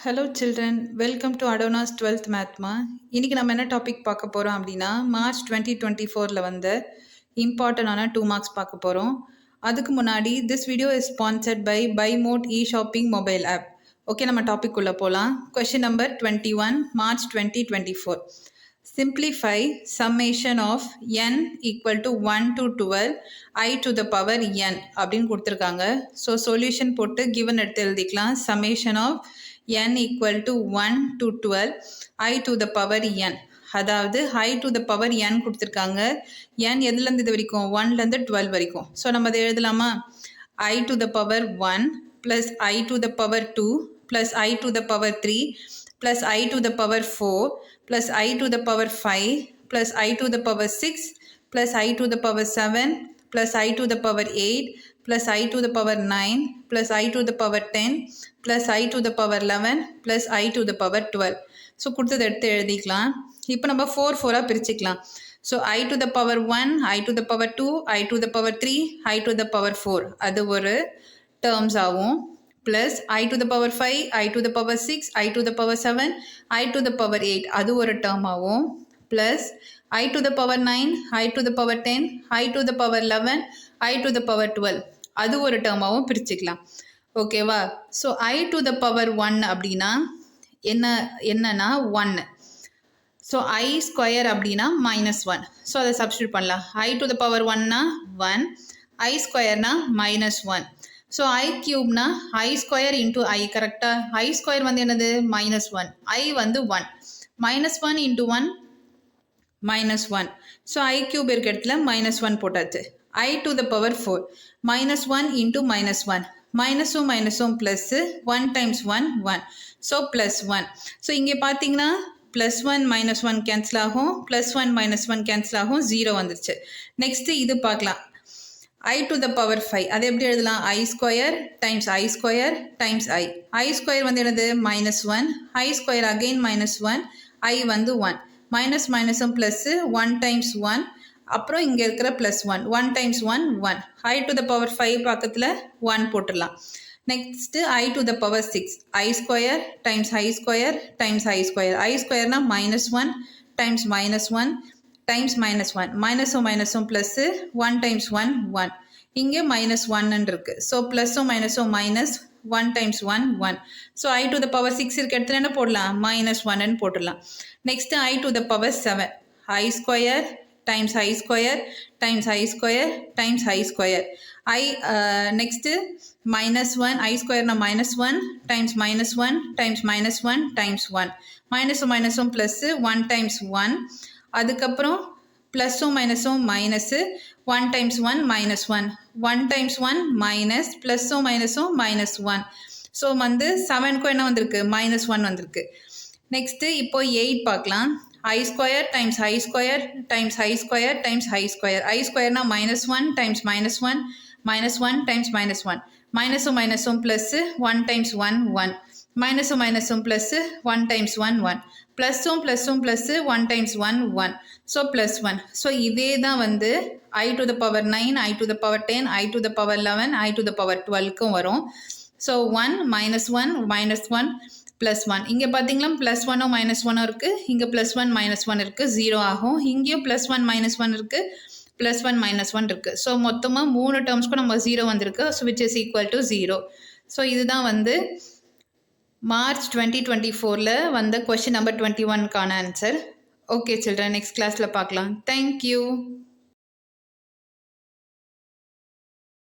Hello children, welcome to அடோனாஸ் 12th மேத்மா. இன்றைக்கி நம்ம என்ன டாபிக் பார்க்க போகிறோம் அப்படின்னா மார்ச் 2024 வந்த இம்பார்ட்டண்டான 2 மார்க்ஸ் பார்க்க போகிறோம். அதுக்கு முன்னாடி this video is sponsored by mode e shopping mobile app. Okay, நம்ம டாபிக் உள்ள போகலாம். Question number 21 March 2024. Simplify summation of n equal to 1 to 12 I to the power n அப்படின்னு கொடுத்துருக்காங்க. ஸோ சொல்யூஷன் போட்டு கிவன் எடுத்து எழுதிக்கலாம். Summation of n equal to 1 to 12 I to the power n. அதாவது I to the power n கொடுத்துருக்காங்க. n எதுலேருந்து இது வரைக்கும் 1லேருந்து 12 வரைக்கும். ஸோ நம்ம அதை எழுதலாமா? I to the power 1 plus I to the power 2 plus I to the power 3 plus I to the power 4 plus I to the power 5 plus I to the power 6 plus I to the power 7 plus I to the power 8 plus I to the power 9 plus I to the power 10 plus I to the power 11 plus I to the power 12. So கொடுத்தது எடுத்து எழுதிக்கலாம். இப்போ நம்ம 4 பிரிச்சுக்கலாம். So I to the power 1, I to the power 2, I to the power 3, I to the power 4 அது ஒரு terms ஆகும். Plus I to the power 5, I to the power 6, I to the power 7, I to the power 8 அது ஒரு term ஆகும். Plus I to the power 9, I to the power 10, I to the power 11, I to the power 12 அது ஒரு டேர்மாகவும் பிரிச்சுக்கலாம். ஓகேவா? So I to the power 1 அப்படின்னா என்னன்னா 1. So I square அப்படின்னா -1. ஸோ அதை சப்ஸ்டியூட் பண்ணலாம். I to the power 1னா 1, I ஸ்கொயர்னா -1. So I கியூப்னா I square into I. கரெக்டாக? I ஸ்கொயர் வந்து என்னது? -1. I வந்து 1. -1 இன்டூ 1 -1. ஸோ I கியூப் இருக்க இடத்துல -1 போட்டாச்சு. I to the power 4 -1 into -1 மைனஸும் மைனஸும் ப்ளஸ்ஸு 1 times 1 1. ஸோ +1. ஸோ இங்கே பார்த்தீங்கன்னா +1 -1 கேன்சல் ஆகும், +1 -1 கேன்சல் ஆகும், 0 வந்துருச்சு. நெக்ஸ்ட்டு இது பார்க்கலாம். I to the power 5 அது எப்படி எழுதலாம்? I square times I square times I square வந்து என்னது? -1. I square again -1. I வந்து 1. மைனஸ் மைனஸும் ப்ளஸ்ஸு 1 times 1. அப்புறம் இங்கே இருக்கிற +1 1 times 1 1. I to the power 5 பக்கத்தில் 1 போட்டுடலாம். Next I to the power 6 I square times I square times I square. I ஸ்கொயர்னா -1 times -1 times -1. மைனஸும் மைனஸும் ப்ளஸ்ஸு 1 times 1 1. இங்கே -1 இருக்கு. ஸோ ப்ளஸ்ஸும் மைனஸும் -1 times 1 1. So I to the power 6 இருக்க இடத்துல என்ன போடலாம்? -1 போட்டுடலாம். Next I to the power 7 I square times I square times I square times I square. Next -1 I ஸ்கொயர்னா -1 times -1 times -1 times 1. மைனஸும் மைனஸும் ப்ளஸ்ஸு 1 times 1. அதுக்கப்புறம் ப்ளஸ்ஸும் மைனஸும் மைனஸு 1 times 1 -1. 1 times 1 மைனஸ் ப்ளஸ்ஸும் மைனஸும் -1. ஸோ வந்து 7க்கும் என்ன வந்திருக்கு? -1 வந்திருக்கு. நெக்ஸ்ட்டு இப்போ 8 பார்க்கலாம். I square times I square times I square times I square. I ஸ்கொயர்னா -1 times -1 -1 times -1. மைனஸும் மைனஸும் ப்ளஸ்ஸு 1 times 1 1. மைனஸும் மைனஸும் ப்ளஸ்ஸு 1 times 1 1. ப்ளஸ்ஸும் ப்ளஸ்ஸும் ப்ளஸ்ஸு 1 times 1 1. ஸோ +1. ஸோ இதே தான் வந்து I to the power 9, I to the power 10, I to the power 11, I to the power 12க்கும் வரும். ஸோ 1 -1 -1 +1. இங்கே பார்த்தீங்களா +1ம் -1ம் இருக்குது. இங்கே +1 -1 இருக்குது, 0 ஆகும். இங்கேயும் +1 -1 இருக்குது, +1 -1 இருக்குது. ஸோ மொத்தமாக 3 டேர்ம்ஸ்க்கும் நம்ம 0 வந்திருக்கு. So which is equal to 0. So இதுதான் வந்து மார்ச் 2024 வந்த கொஷின் நம்பர் 21க்கான ஆன்சர். ஓகே சில்ட்ரன், நெக்ஸ்ட் கிளாஸில் பார்க்கலாம். தேங்க்யூ.